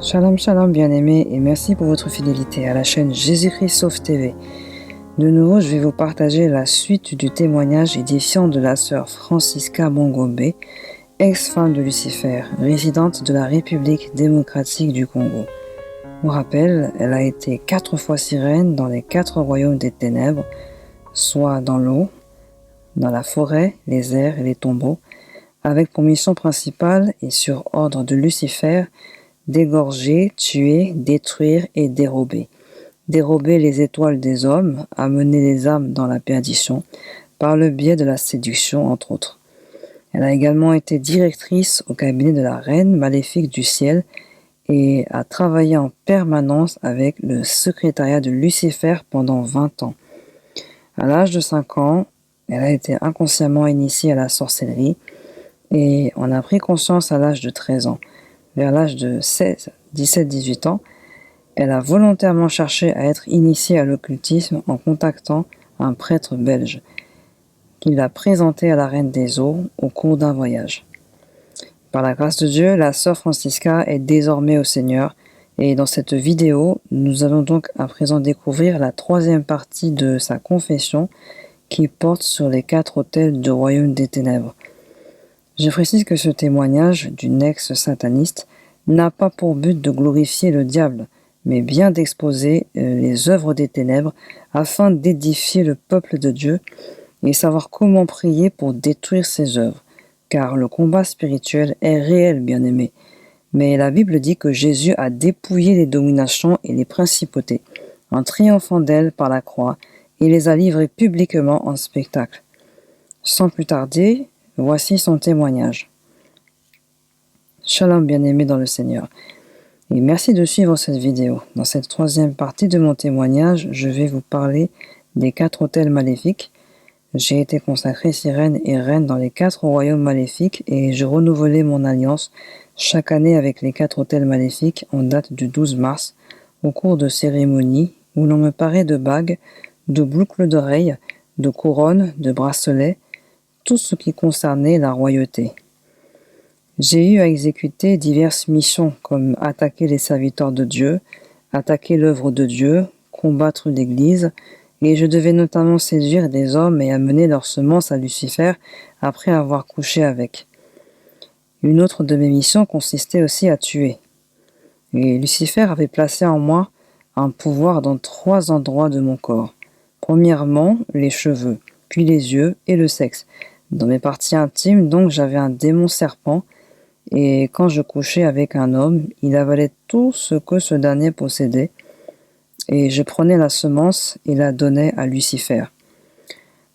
Shalom, shalom bien-aimés et merci pour votre fidélité à la chaîne Jésus-Christ Sauve TV. De nouveau, je vais vous partager la suite du témoignage édifiant de la sœur Francisca Bongombe, ex-femme de Lucifer, résidente de la République démocratique du Congo. Pour rappel, elle a été 4 fois sirène dans les 4 royaumes des ténèbres, soit dans l'eau, dans la forêt, les airs et les tombeaux, avec pour mission principale et sur ordre de Lucifer, d'égorger, tuer, détruire et dérober. Dérober les étoiles des hommes, amener les âmes dans la perdition, par le biais de la séduction, entre autres. Elle a également été directrice au cabinet de la reine maléfique du ciel et a travaillé en permanence avec le secrétariat de Lucifer pendant 20 ans. À l'âge de 5 ans, elle a été inconsciemment initiée à la sorcellerie et en a pris conscience à l'âge de 13 ans. Vers l'âge de 17-18 ans, elle a volontairement cherché à être initiée à l'occultisme en contactant un prêtre belge, qui l'a présenté à la Reine des Eaux au cours d'un voyage. Par la grâce de Dieu, la sœur Francisca est désormais au Seigneur, et dans cette vidéo, nous allons donc à présent découvrir la 3e partie de sa confession qui porte sur les 4 autels du royaume des ténèbres. Je précise que ce témoignage d'une ex-sataniste n'a pas pour but de glorifier le diable, mais bien d'exposer les œuvres des ténèbres afin d'édifier le peuple de Dieu et savoir comment prier pour détruire ces œuvres, car le combat spirituel est réel, bien-aimé. Mais la Bible dit que Jésus a dépouillé les dominations et les principautés, en triomphant d'elles par la croix, et les a livrées publiquement en spectacle. Sans plus tarder, voici son témoignage. Shalom bien-aimé dans le Seigneur. Et merci de suivre cette vidéo. Dans cette 3e partie de mon témoignage, je vais vous parler des 4 autels maléfiques. J'ai été consacré sirène et reine dans les 4 royaumes maléfiques et je renouvelais mon alliance chaque année avec les 4 autels maléfiques en date du 12 mars au cours de cérémonies où l'on me parait de bagues, de boucles d'oreilles, de couronnes, de bracelets, tout ce qui concernait la royauté. J'ai eu à exécuter diverses missions comme attaquer les serviteurs de Dieu, attaquer l'œuvre de Dieu, combattre l'Église, et je devais notamment séduire des hommes et amener leurs semences à Lucifer après avoir couché avec. Une autre de mes missions consistait aussi à tuer. Et Lucifer avait placé en moi un pouvoir dans 3 endroits de mon corps. Premièrement, les cheveux, puis les yeux et le sexe. Dans mes parties intimes, donc, j'avais un démon serpent, et quand je couchais avec un homme, il avalait tout ce que ce dernier possédait, et je prenais la semence et la donnais à Lucifer.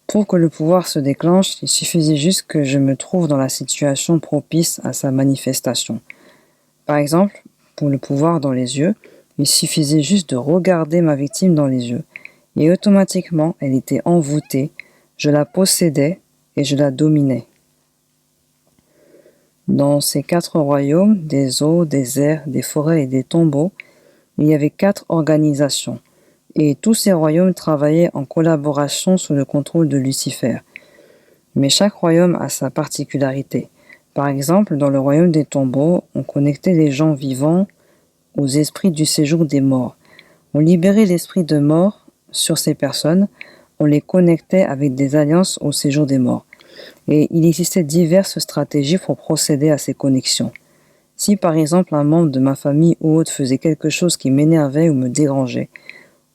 Pour que le pouvoir se déclenche, il suffisait juste que je me trouve dans la situation propice à sa manifestation. Par exemple, pour le pouvoir dans les yeux, il suffisait juste de regarder ma victime dans les yeux, et automatiquement elle était envoûtée, je la possédais et je la dominais. Dans ces 4 royaumes, des eaux, des airs, des forêts et des tombeaux, il y avait 4 organisations, et tous ces royaumes travaillaient en collaboration sous le contrôle de Lucifer. Mais chaque royaume a sa particularité. Par exemple, dans le royaume des tombeaux, on connectait les gens vivants aux esprits du séjour des morts. On libérait l'esprit de mort sur ces personnes, on les connectait avec des alliances au séjour des morts. Et il existait diverses stratégies pour procéder à ces connexions. Si par exemple un membre de ma famille ou autre faisait quelque chose qui m'énervait ou me dérangeait,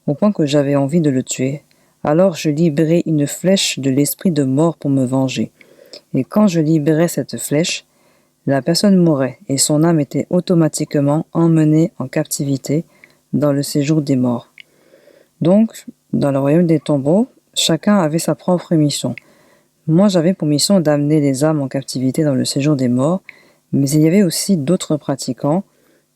au point que j'avais envie de le tuer, alors je libérais une flèche de l'esprit de mort pour me venger. Et quand je libérais cette flèche, la personne mourait et son âme était automatiquement emmenée en captivité dans le séjour des morts. Donc, dans le royaume des tombeaux, chacun avait sa propre mission. Moi, j'avais pour mission d'amener les âmes en captivité dans le séjour des morts, mais il y avait aussi d'autres pratiquants,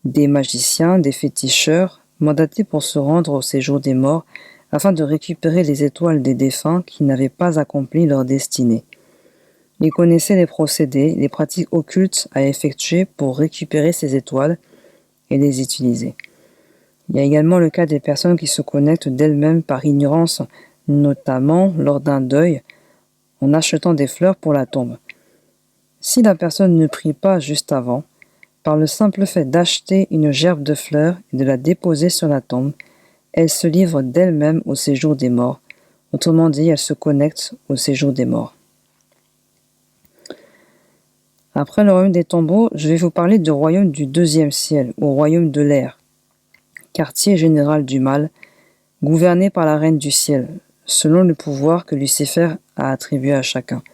des magiciens, des féticheurs, mandatés pour se rendre au séjour des morts afin de récupérer les étoiles des défunts qui n'avaient pas accompli leur destinée. Ils connaissaient les procédés, les pratiques occultes à effectuer pour récupérer ces étoiles et les utiliser. Il y a également le cas des personnes qui se connectent d'elles-mêmes par ignorance, notamment lors d'un deuil, en achetant des fleurs pour la tombe. Si la personne ne prie pas juste avant, Par le simple fait d'acheter une gerbe de fleurs et de la déposer sur la tombe, elle se livre d'elle-même au séjour des morts. Autrement dit, elle se connecte au séjour des morts. Après le royaume des tombeaux, je vais vous parler du royaume du deuxième ciel, ou royaume de l'air, quartier général du mal, gouverné par la reine du ciel, selon le pouvoir que Lucifer a attribué à chacun.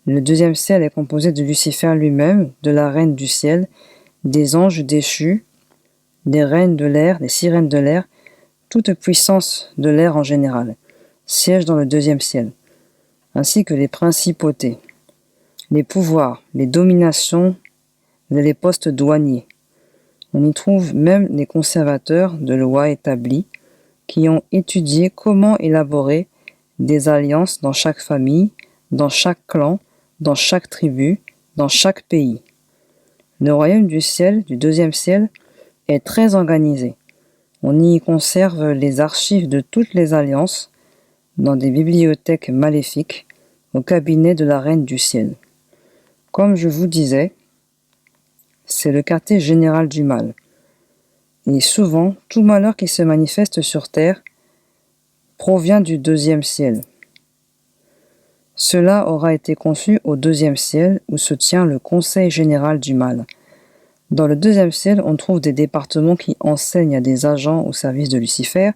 Le deuxième ciel est composé de Lucifer lui-même, de la reine du ciel, des anges déchus, des reines de l'air, des sirènes de l'air, toute puissance de l'air en général, siège dans le deuxième ciel, ainsi que les principautés, les pouvoirs, les dominations et les postes douaniers. On y trouve même les conservateurs de lois établies qui ont étudié comment élaborer des alliances dans chaque famille, dans chaque clan, dans chaque tribu, dans chaque pays. Le royaume du ciel, du deuxième ciel, est très organisé. On y conserve les archives de toutes les alliances dans des bibliothèques maléfiques au cabinet de la reine du ciel. Comme je vous disais, c'est le quartier général du mal. Et souvent, tout malheur qui se manifeste sur terre provient du deuxième ciel. Cela aura été conçu au deuxième ciel où se tient le Conseil général du mal. Dans le deuxième ciel, on trouve des départements qui enseignent à des agents au service de Lucifer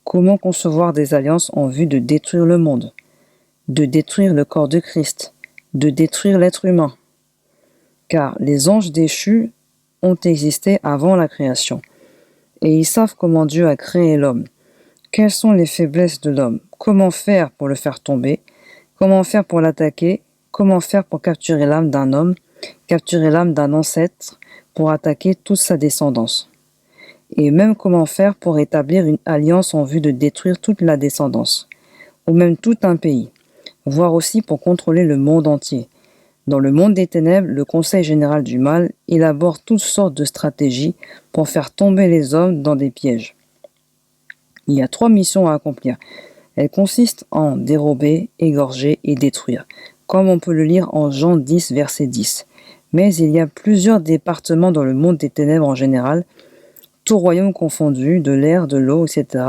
comment concevoir des alliances en vue de détruire le monde, de détruire le corps de Christ, de détruire l'être humain. Car les anges déchus ont existé avant la création, et ils savent comment Dieu a créé l'homme. Quelles sont les faiblesses de l'homme? Comment faire pour le faire tomber? Comment faire pour l'attaquer? Comment faire pour capturer l'âme d'un homme, capturer l'âme d'un ancêtre, pour attaquer toute sa descendance? Et même comment faire pour établir une alliance en vue de détruire toute la descendance, ou même tout un pays, voire aussi pour contrôler le monde entier. Dans le monde des ténèbres, le Conseil général du mal élabore toutes sortes de stratégies pour faire tomber les hommes dans des pièges. Il y a 3 missions à accomplir. Elles consistent en dérober, égorger et détruire, comme on peut le lire en Jean 10, verset 10. Mais il y a plusieurs départements dans le monde des ténèbres en général, tout royaume confondu, de l'air, de l'eau, etc.,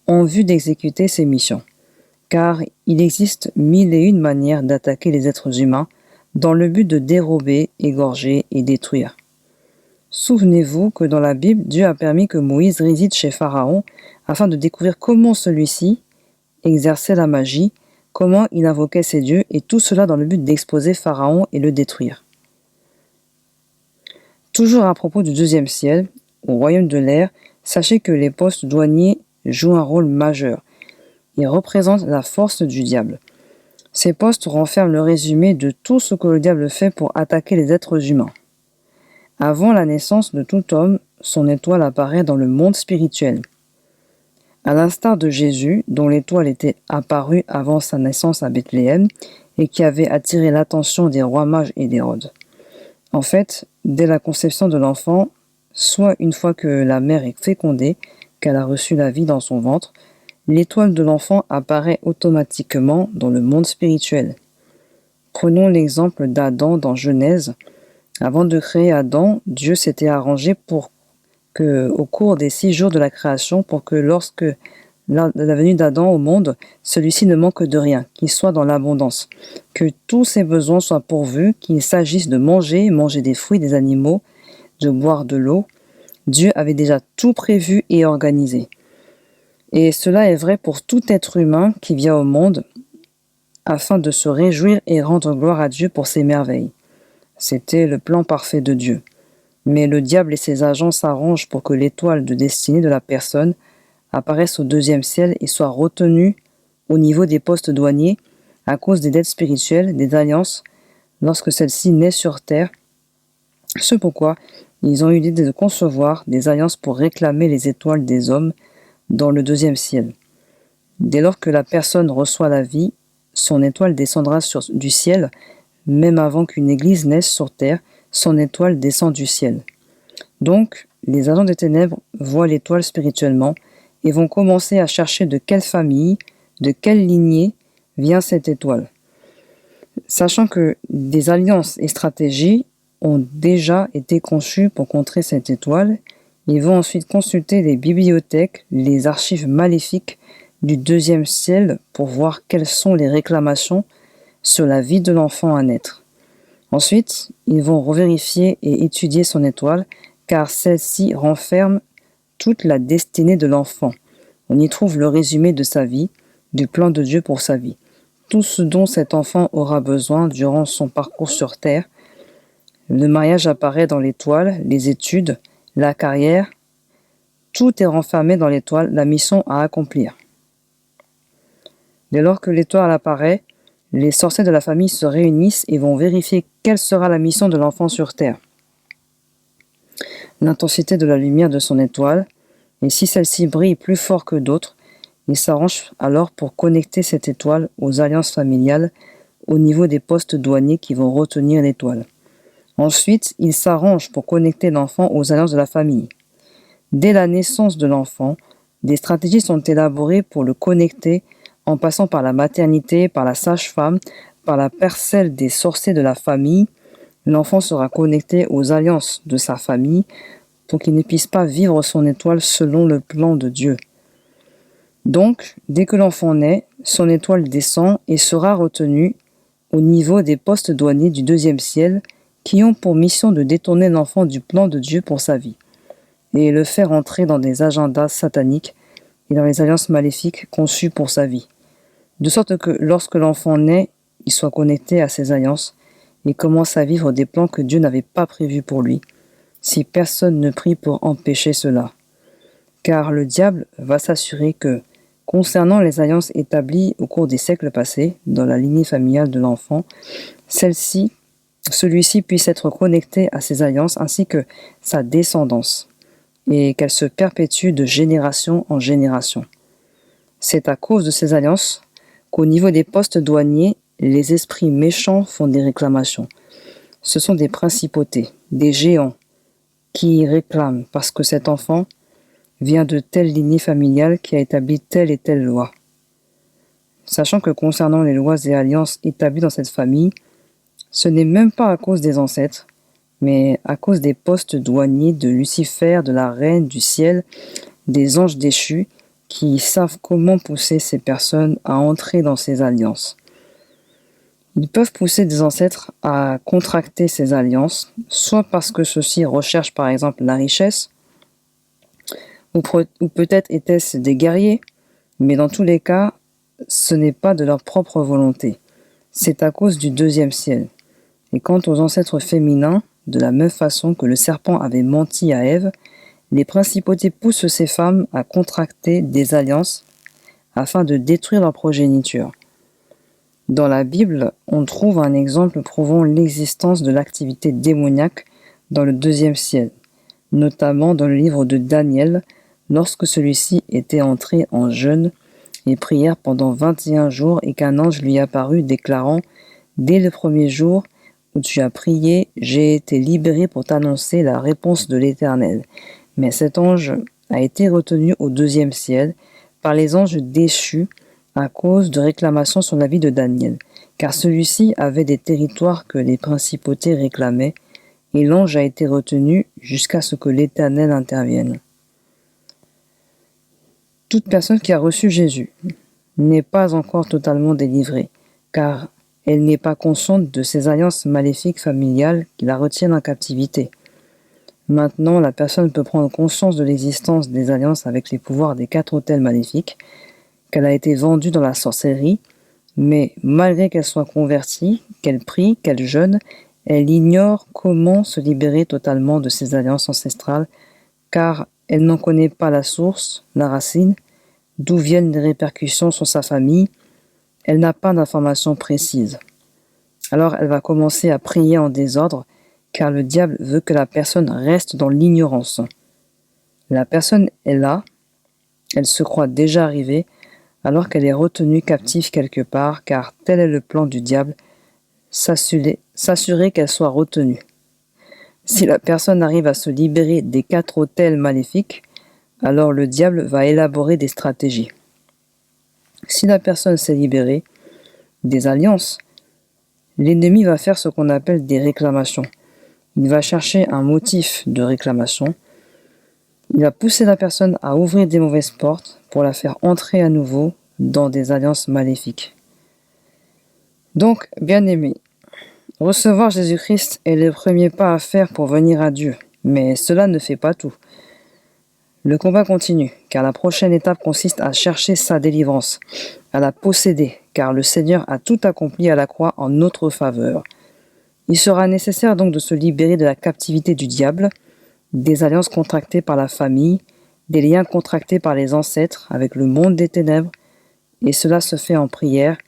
en vue d'exécuter ces missions. Car il existe 1001 manières d'attaquer les êtres humains dans le but de dérober, égorger et détruire. Souvenez-vous que dans la Bible, Dieu a permis que Moïse réside chez Pharaon afin de découvrir comment celui-ci exerçait la magie, comment il invoquait ses dieux, et tout cela dans le but d'exposer Pharaon et le détruire. Toujours à propos du deuxième ciel, au royaume de l'air, sachez que les postes douaniers jouent un rôle majeur. Ils représentent la force du diable. Ces postes renferment le résumé de tout ce que le diable fait pour attaquer les êtres humains. Avant la naissance de tout homme, son étoile apparaît dans le monde spirituel. À l'instar de Jésus, dont l'étoile était apparue avant sa naissance à Bethléem et qui avait attiré l'attention des rois mages et d'Hérode. En fait, dès la conception de l'enfant, soit une fois que la mère est fécondée, qu'elle a reçu la vie dans son ventre, l'étoile de l'enfant apparaît automatiquement dans le monde spirituel. Prenons l'exemple d'Adam dans Genèse. Avant de créer Adam, Dieu s'était arrangé pour que, au cours des 6 jours de la création, pour que lorsque la venue d'Adam au monde, celui-ci ne manque de rien, qu'il soit dans l'abondance, que tous ses besoins soient pourvus, qu'il s'agisse de manger des fruits des animaux, de boire de l'eau. Dieu avait déjà tout prévu et organisé. Et cela est vrai pour tout être humain qui vient au monde afin de se réjouir et rendre gloire à Dieu pour ses merveilles. C'était le plan parfait de Dieu. Mais le diable et ses agents s'arrangent pour que l'étoile de destinée de la personne apparaisse au deuxième ciel et soit retenue au niveau des postes douaniers à cause des dettes spirituelles, des alliances, lorsque celle-ci naît sur terre. C'est pourquoi ils ont eu l'idée de concevoir des alliances pour réclamer les étoiles des hommes dans le deuxième ciel. Dès lors que la personne reçoit la vie, son étoile descendra du ciel, même avant qu'une église naisse sur terre, son étoile descend du ciel. Donc, les agents des ténèbres voient l'étoile spirituellement et vont commencer à chercher de quelle famille, de quelle lignée vient cette étoile. Sachant que des alliances et stratégies ont déjà été conçus pour contrer cette étoile. Ils vont ensuite consulter les bibliothèques, les archives maléfiques du deuxième ciel pour voir quelles sont les réclamations sur la vie de l'enfant à naître. Ensuite, ils vont revérifier et étudier son étoile, car celle-ci renferme toute la destinée de l'enfant. On y trouve le résumé de sa vie, du plan de Dieu pour sa vie. Tout ce dont cet enfant aura besoin durant son parcours sur Terre. Le mariage apparaît dans l'étoile, les études, la carrière. Tout est renfermé dans l'étoile, la mission à accomplir. Dès lors que l'étoile apparaît, les sorciers de la famille se réunissent et vont vérifier quelle sera la mission de l'enfant sur Terre. L'intensité de la lumière de son étoile, et si celle-ci brille plus fort que d'autres, ils s'arrangent alors pour connecter cette étoile aux alliances familiales au niveau des postes douaniers qui vont retenir l'étoile. Ensuite, ils s'arrangent pour connecter l'enfant aux alliances de la famille. Dès la naissance de l'enfant, des stratégies sont élaborées pour le connecter en passant par la maternité, par la sage-femme, par la parcelle des sorciers de la famille. L'enfant sera connecté aux alliances de sa famille pour qu'il ne puisse pas vivre son étoile selon le plan de Dieu. Donc, dès que l'enfant naît, son étoile descend et sera retenue au niveau des postes douaniers du deuxième ciel qui ont pour mission de détourner l'enfant du plan de Dieu pour sa vie et le faire entrer dans des agendas sataniques et dans les alliances maléfiques conçues pour sa vie. De sorte que lorsque l'enfant naît, il soit connecté à ces alliances et commence à vivre des plans que Dieu n'avait pas prévus pour lui, si personne ne prie pour empêcher cela. Car le diable va s'assurer que, concernant les alliances établies au cours des siècles passés dans la lignée familiale de l'enfant, celui-ci puisse être connecté à ces alliances ainsi que sa descendance, et qu'elle se perpétue de génération en génération. C'est à cause de ces alliances qu'au niveau des postes douaniers, les esprits méchants font des réclamations. Ce sont des principautés, des géants, qui réclament parce que cet enfant vient de telle lignée familiale qui a établi telle et telle loi. Sachant que concernant les lois et alliances établies dans cette famille, ce n'est même pas à cause des ancêtres, mais à cause des postes douaniers de Lucifer, de la reine du ciel, des anges déchus, qui savent comment pousser ces personnes à entrer dans ces alliances. Ils peuvent pousser des ancêtres à contracter ces alliances, soit parce que ceux-ci recherchent par exemple la richesse, ou peut-être étaient-ce des guerriers, mais dans tous les cas, ce n'est pas de leur propre volonté. C'est à cause du deuxième ciel. Et quant aux ancêtres féminins, de la même façon que le serpent avait menti à Ève, les principautés poussent ces femmes à contracter des alliances afin de détruire leur progéniture. Dans la Bible, on trouve un exemple prouvant l'existence de l'activité démoniaque dans le deuxième ciel, notamment dans le livre de Daniel, lorsque celui-ci était entré en jeûne et prière pendant 21 jours et qu'un ange lui apparut déclarant « Dès le premier jour où tu as prié, j'ai été libéré pour t'annoncer la réponse de l'Éternel. » Mais cet ange a été retenu au deuxième ciel par les anges déchus à cause de réclamations sur la vie de Daniel, car celui-ci avait des territoires que les principautés réclamaient, et l'ange a été retenu jusqu'à ce que l'Éternel intervienne. Toute personne qui a reçu Jésus n'est pas encore totalement délivrée, car elle n'est pas consciente de ces alliances maléfiques familiales qui la retiennent en captivité. Maintenant, la personne peut prendre conscience de l'existence des alliances avec les pouvoirs des 4 autels maléfiques, qu'elle a été vendue dans la sorcellerie, mais malgré qu'elle soit convertie, qu'elle prie, qu'elle jeûne, elle ignore comment se libérer totalement de ces alliances ancestrales, car elle n'en connaît pas la source, la racine, d'où viennent les répercussions sur sa famille, elle n'a pas d'informations précises. Alors elle va commencer à prier en désordre, car le diable veut que la personne reste dans l'ignorance. La personne est là, elle se croit déjà arrivée, alors qu'elle est retenue captive quelque part, car tel est le plan du diable, s'assurer qu'elle soit retenue. Si la personne arrive à se libérer des 4 autels maléfiques, alors le diable va élaborer des stratégies. Si la personne s'est libérée des alliances, l'ennemi va faire ce qu'on appelle des réclamations. Il va chercher un motif de réclamation. Il va pousser la personne à ouvrir des mauvaises portes pour la faire entrer à nouveau dans des alliances maléfiques. Donc, bien-aimés, recevoir Jésus-Christ est le premier pas à faire pour venir à Dieu, mais cela ne fait pas tout. Le combat continue, car la prochaine étape consiste à chercher sa délivrance, à la posséder, car le Seigneur a tout accompli à la croix en notre faveur. Il sera nécessaire donc de se libérer de la captivité du diable, des alliances contractées par la famille, des liens contractés par les ancêtres avec le monde des ténèbres, et cela se fait en prière,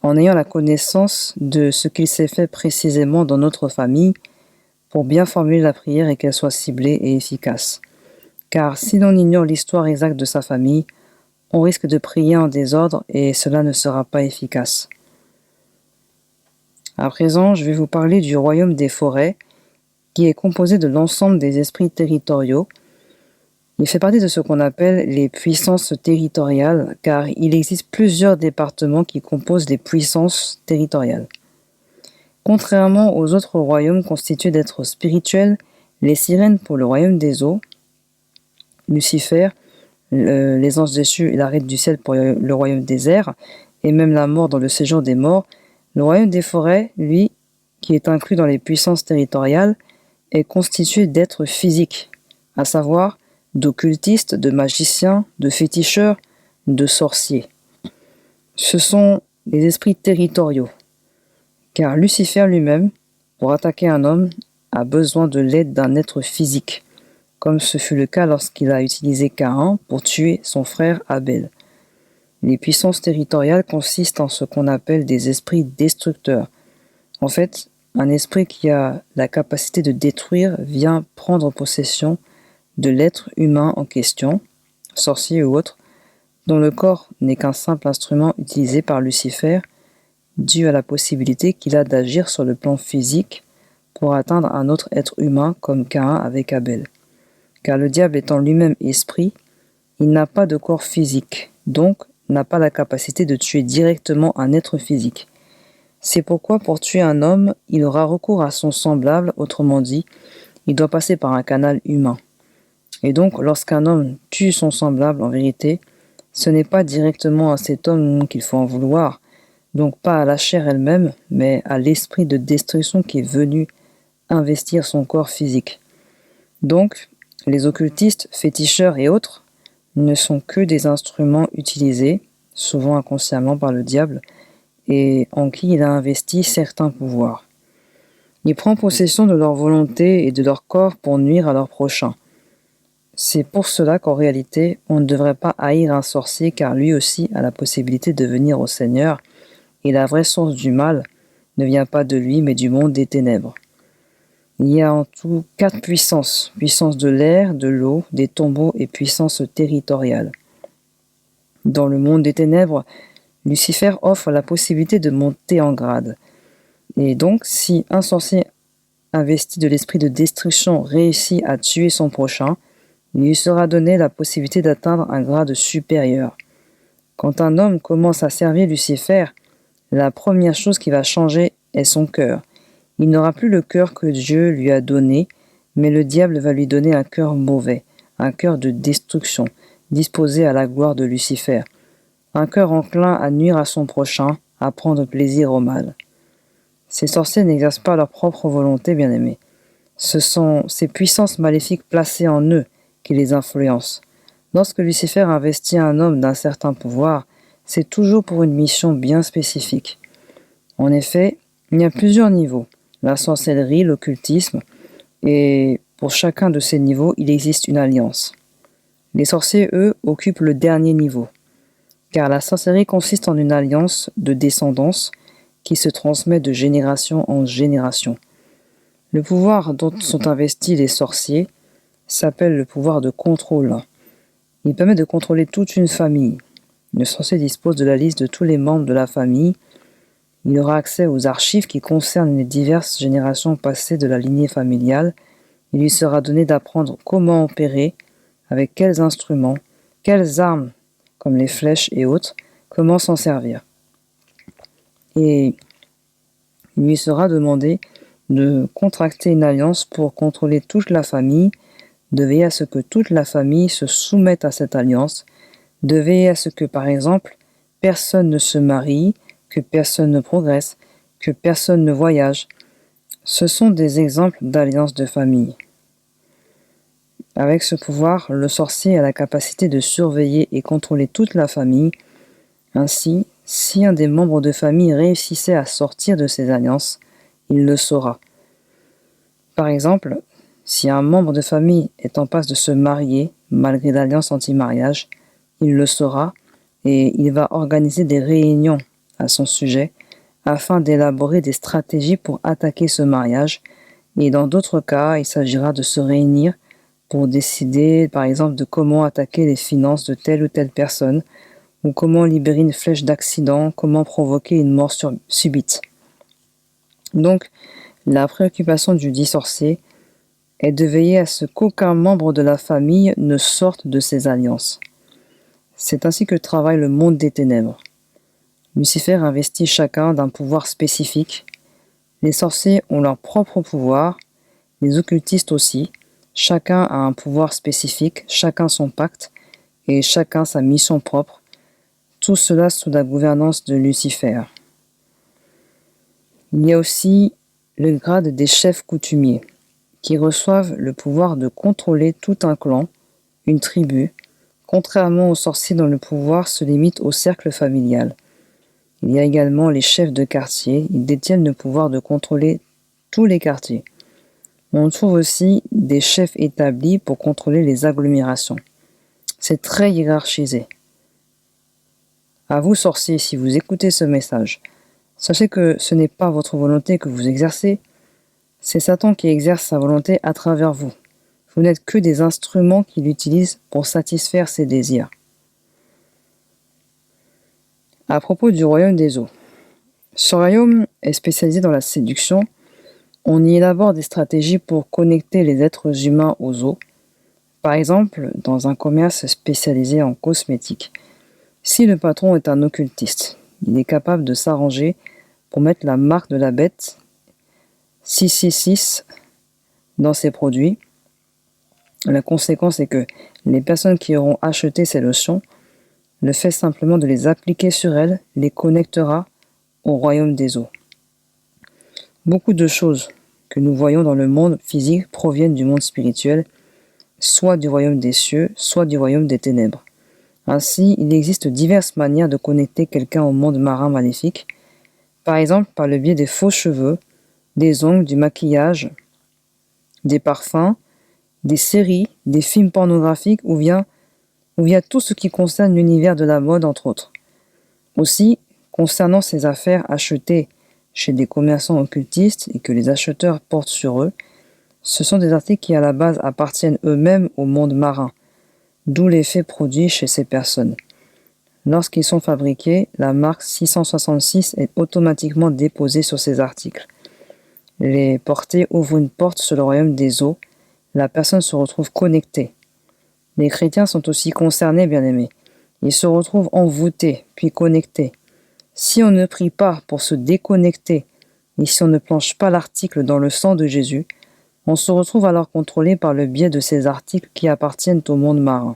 en ayant la connaissance de ce qu'il s'est fait précisément dans notre famille, pour bien formuler la prière et qu'elle soit ciblée et efficace. Car si l'on ignore l'histoire exacte de sa famille, on risque de prier en désordre et cela ne sera pas efficace. À présent, je vais vous parler du royaume des forêts, qui est composé de l'ensemble des esprits territoriaux. Il fait partie de ce qu'on appelle les puissances territoriales, car il existe plusieurs départements qui composent des puissances territoriales. Contrairement aux autres royaumes constitués d'êtres spirituels, les sirènes pour le royaume des eaux, Lucifer, les anges déchus et la reine du ciel pour le royaume des airs, et même la mort dans le séjour des morts, le royaume des forêts, lui, qui est inclus dans les puissances territoriales, est constitué d'êtres physiques, à savoir d'occultistes, de magiciens, de féticheurs, de sorciers. Ce sont les esprits territoriaux, car Lucifer lui-même, pour attaquer un homme, a besoin de l'aide d'un être physique, comme ce fut le cas lorsqu'il a utilisé Caïn pour tuer son frère Abel. Les puissances territoriales consistent en ce qu'on appelle des esprits destructeurs. En fait, un esprit qui a la capacité de détruire vient prendre possession de l'être humain en question, sorcier ou autre, dont le corps n'est qu'un simple instrument utilisé par Lucifer, dû à la possibilité qu'il a d'agir sur le plan physique pour atteindre un autre être humain comme Caïn avec Abel. Car le diable étant lui-même esprit, il n'a pas de corps physique, donc n'a pas la capacité de tuer directement un être physique. C'est pourquoi pour tuer un homme, il aura recours à son semblable, autrement dit, il doit passer par un canal humain. Et donc, lorsqu'un homme tue son semblable, en vérité, ce n'est pas directement à cet homme qu'il faut en vouloir, donc pas à la chair elle-même, mais à l'esprit de destruction qui est venu investir son corps physique. Donc, les occultistes, féticheurs et autres ne sont que des instruments utilisés, souvent inconsciemment par le diable, et en qui il a investi certains pouvoirs. Il prend possession de leur volonté et de leur corps pour nuire à leur prochain. C'est pour cela qu'en réalité, on ne devrait pas haïr un sorcier car lui aussi a la possibilité de venir au Seigneur, et la vraie source du mal ne vient pas de lui mais du monde des ténèbres. Il y a en tout 4 puissances, puissance de l'air, de l'eau, des tombeaux et puissance territoriale. Dans le monde des ténèbres, Lucifer offre la possibilité de monter en grade. Et donc, si un sorcier investi de l'esprit de destruction réussit à tuer son prochain, il lui sera donné la possibilité d'atteindre un grade supérieur. Quand un homme commence à servir Lucifer, la première chose qui va changer est son cœur. Il n'aura plus le cœur que Dieu lui a donné, mais le diable va lui donner un cœur mauvais, un cœur de destruction, disposé à la gloire de Lucifer, un cœur enclin à nuire à son prochain, à prendre plaisir au mal. Ces sorciers n'exercent pas leur propre volonté, bien-aimés. Ce sont ces puissances maléfiques placées en eux qui les influencent. Lorsque Lucifer investit un homme d'un certain pouvoir, c'est toujours pour une mission bien spécifique. En effet, il y a plusieurs niveaux. La sorcellerie, l'occultisme, et pour chacun de ces niveaux, il existe une alliance. Les sorciers, eux, occupent le dernier niveau, car la sorcellerie consiste en une alliance de descendance qui se transmet de génération en génération. Le pouvoir dont sont investis les sorciers s'appelle le pouvoir de contrôle. Il permet de contrôler toute une famille. Le sorcier dispose de la liste de tous les membres de la famille. Il aura accès aux archives qui concernent les diverses générations passées de la lignée familiale. Il lui sera donné d'apprendre comment opérer, avec quels instruments, quelles armes, comme les flèches et autres, comment s'en servir. Et il lui sera demandé de contracter une alliance pour contrôler toute la famille, de veiller à ce que toute la famille se soumette à cette alliance, de veiller à ce que, par exemple, personne ne se marie, que personne ne progresse, que personne ne voyage. Ce sont des exemples d'alliances de famille. Avec ce pouvoir, le sorcier a la capacité de surveiller et contrôler toute la famille. Ainsi, si un des membres de famille réussissait à sortir de ces alliances, il le saura. Par exemple, si un membre de famille est en passe de se marier malgré l'alliance anti-mariage, il le saura et il va organiser des réunions à son sujet afin d'élaborer des stratégies pour attaquer ce mariage. Et dans d'autres cas, il s'agira de se réunir pour décider, par exemple, de comment attaquer les finances de telle ou telle personne, ou comment libérer une flèche d'accident, comment provoquer une mort subite. Donc, la préoccupation du dit sorcier est de veiller à ce qu'aucun membre de la famille ne sorte de ces alliances. C'est ainsi que travaille le monde des ténèbres. Lucifer investit chacun d'un pouvoir spécifique. Les sorciers ont leur propre pouvoir, les occultistes aussi. Chacun a un pouvoir spécifique, chacun son pacte, et chacun sa mission propre. Tout cela sous la gouvernance de Lucifer. Il y a aussi le grade des chefs coutumiers, qui reçoivent le pouvoir de contrôler tout un clan, une tribu, contrairement aux sorciers dont le pouvoir se limite au cercle familial. Il y a également les chefs de quartier, ils détiennent le pouvoir de contrôler tous les quartiers. On trouve aussi des chefs établis pour contrôler les agglomérations. C'est très hiérarchisé. À vous, sorciers, si vous écoutez ce message, sachez que ce n'est pas votre volonté que vous exercez, c'est Satan qui exerce sa volonté à travers vous. Vous n'êtes que des instruments qu'il utilise pour satisfaire ses désirs. À propos du royaume des eaux. Ce royaume est spécialisé dans la séduction. On y élabore des stratégies pour connecter les êtres humains aux eaux. Par exemple, dans un commerce spécialisé en cosmétiques. Si le patron est un occultiste, il est capable de s'arranger pour mettre la marque de la bête 666 dans ses produits. La conséquence est que les personnes qui auront acheté ces lotions, le fait simplement de les appliquer sur elles les connectera au royaume des eaux. Beaucoup de choses que nous voyons dans le monde physique proviennent du monde spirituel, soit du royaume des cieux, soit du royaume des ténèbres. Ainsi, il existe diverses manières de connecter quelqu'un au monde marin maléfique, par exemple par le biais des faux cheveux, des ongles, du maquillage, des parfums, des séries, des films pornographiques ou via tout ce qui concerne l'univers de la mode, entre autres. Aussi, concernant ces affaires achetées chez des commerçants occultistes et que les acheteurs portent sur eux, ce sont des articles qui à la base appartiennent eux-mêmes au monde marin, d'où l'effet produit chez ces personnes. Lorsqu'ils sont fabriqués, la marque 666 est automatiquement déposée sur ces articles. Les portées ouvrent une porte sur le royaume des eaux, la personne se retrouve connectée. Les chrétiens sont aussi concernés, bien-aimés. Ils se retrouvent envoûtés, puis connectés. Si on ne prie pas pour se déconnecter, et si on ne planche pas l'article dans le sang de Jésus, on se retrouve alors contrôlé par le biais de ces articles qui appartiennent au monde marin.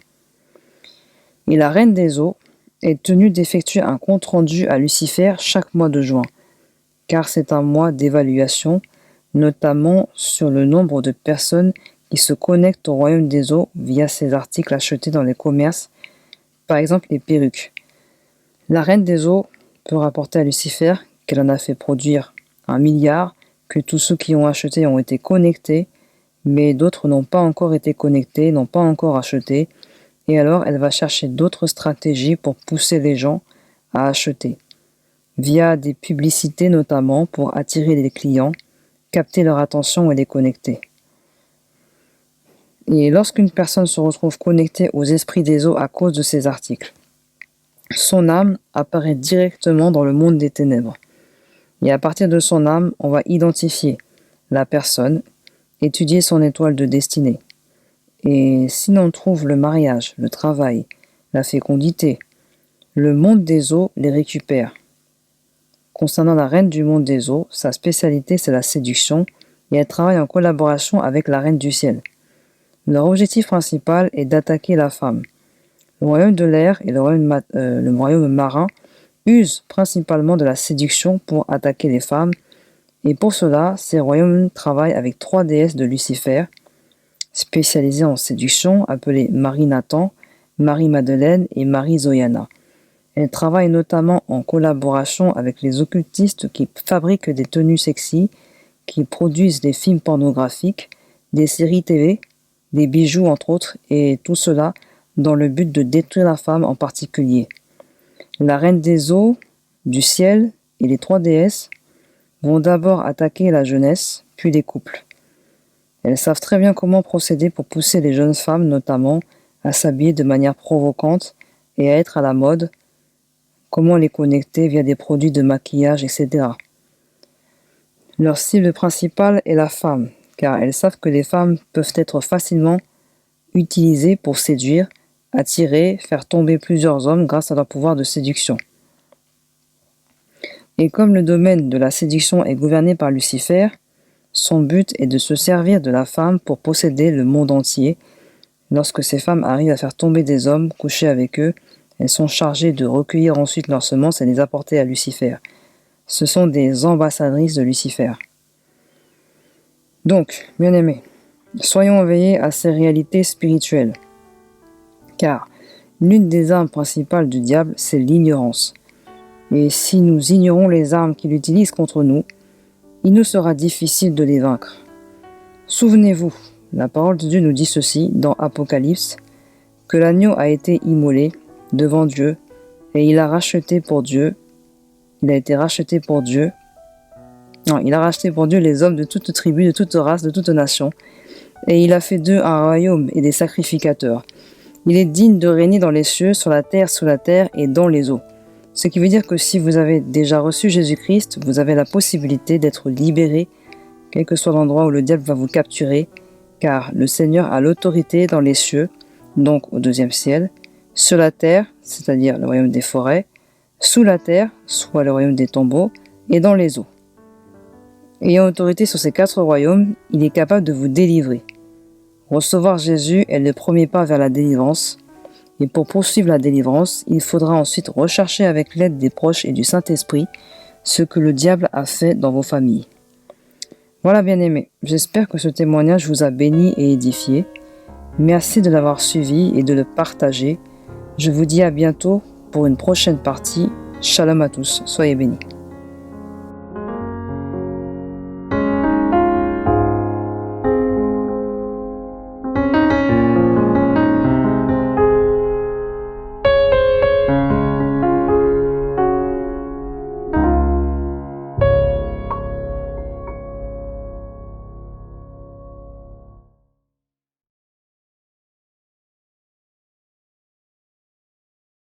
Et la reine des eaux est tenue d'effectuer un compte-rendu à Lucifer chaque mois de juin, car c'est un mois d'évaluation, notamment sur le nombre de personnes qui se connectent au royaume des eaux via ces articles achetés dans les commerces, par exemple les perruques. La reine des eaux peut rapporter à Lucifer qu'elle en a fait produire 1 milliard, que tous ceux qui ont acheté ont été connectés, mais d'autres n'ont pas encore été connectés, n'ont pas encore acheté, et alors elle va chercher d'autres stratégies pour pousser les gens à acheter, via des publicités notamment pour attirer les clients, capter leur attention et les connecter. Et lorsqu'une personne se retrouve connectée aux esprits des eaux à cause de ces articles, son âme apparaît directement dans le monde des ténèbres. Et à partir de son âme, on va identifier la personne, étudier son étoile de destinée. Et si l'on trouve le mariage, le travail, la fécondité, le monde des eaux les récupère. Concernant la reine du monde des eaux, sa spécialité c'est la séduction, et elles travaillent en collaboration avec la Reine du Ciel. Leur objectif principal est d'attaquer la femme. Le royaume de l'air et le royaume marin usent principalement de la séduction pour attaquer les femmes, et pour cela, ces royaumes travaillent avec 3 déesses de Lucifer, spécialisées en séduction, appelées Marie-Nathan, Marie-Madeleine et Marie-Zoyana. Elles travaillent notamment en collaboration avec les occultistes qui fabriquent des tenues sexy, qui produisent des films pornographiques, des séries TV, des bijoux entre autres, et tout cela dans le but de détruire la femme en particulier. La reine des eaux, du ciel et les 3 déesses vont d'abord attaquer la jeunesse, puis les couples. Elles savent très bien comment procéder pour pousser les jeunes femmes notamment à s'habiller de manière provocante et à être à la mode, comment les connecter via des produits de maquillage, etc. Leur cible principale est la femme, car elles savent que les femmes peuvent être facilement utilisées pour séduire, attirer, faire tomber plusieurs hommes grâce à leur pouvoir de séduction. Et comme le domaine de la séduction est gouverné par Lucifer, son but est de se servir de la femme pour posséder le monde entier. Lorsque ces femmes arrivent à faire tomber des hommes, coucher avec eux, elles sont chargées de recueillir ensuite leurs semences et les apporter à Lucifer. Ce sont des ambassadrices de Lucifer. Donc, bien-aimés, soyons éveillés à ces réalités spirituelles. Car l'une des armes principales du diable, c'est l'ignorance. Et si nous ignorons les armes qu'il utilise contre nous, il nous sera difficile de les vaincre. Souvenez-vous, la parole de Dieu nous dit ceci dans Apocalypse, que l'agneau a été immolé devant Dieu et il a racheté pour Dieu. Il a été racheté pour Dieu. Non, il a racheté pour Dieu les hommes de toute tribu, de toute race, de toute nation. Et il a fait d'eux un royaume et des sacrificateurs. Il est digne de régner dans les cieux, sur la terre, sous la terre et dans les eaux. Ce qui veut dire que si vous avez déjà reçu Jésus-Christ, vous avez la possibilité d'être libéré, quel que soit l'endroit où le diable va vous capturer, car le Seigneur a l'autorité dans les cieux, donc au 2e ciel, sur la terre, c'est-à-dire le royaume des forêts, sous la terre, soit le royaume des tombeaux, et dans les eaux. Ayant autorité sur ces 4 royaumes, il est capable de vous délivrer. Recevoir Jésus est le premier pas vers la délivrance, et pour poursuivre la délivrance, il faudra ensuite rechercher avec l'aide des proches et du Saint-Esprit ce que le diable a fait dans vos familles. Voilà, bien-aimés, j'espère que ce témoignage vous a béni et édifié. Merci de l'avoir suivi et de le partager. Je vous dis à bientôt pour une prochaine partie. Shalom à tous, soyez bénis.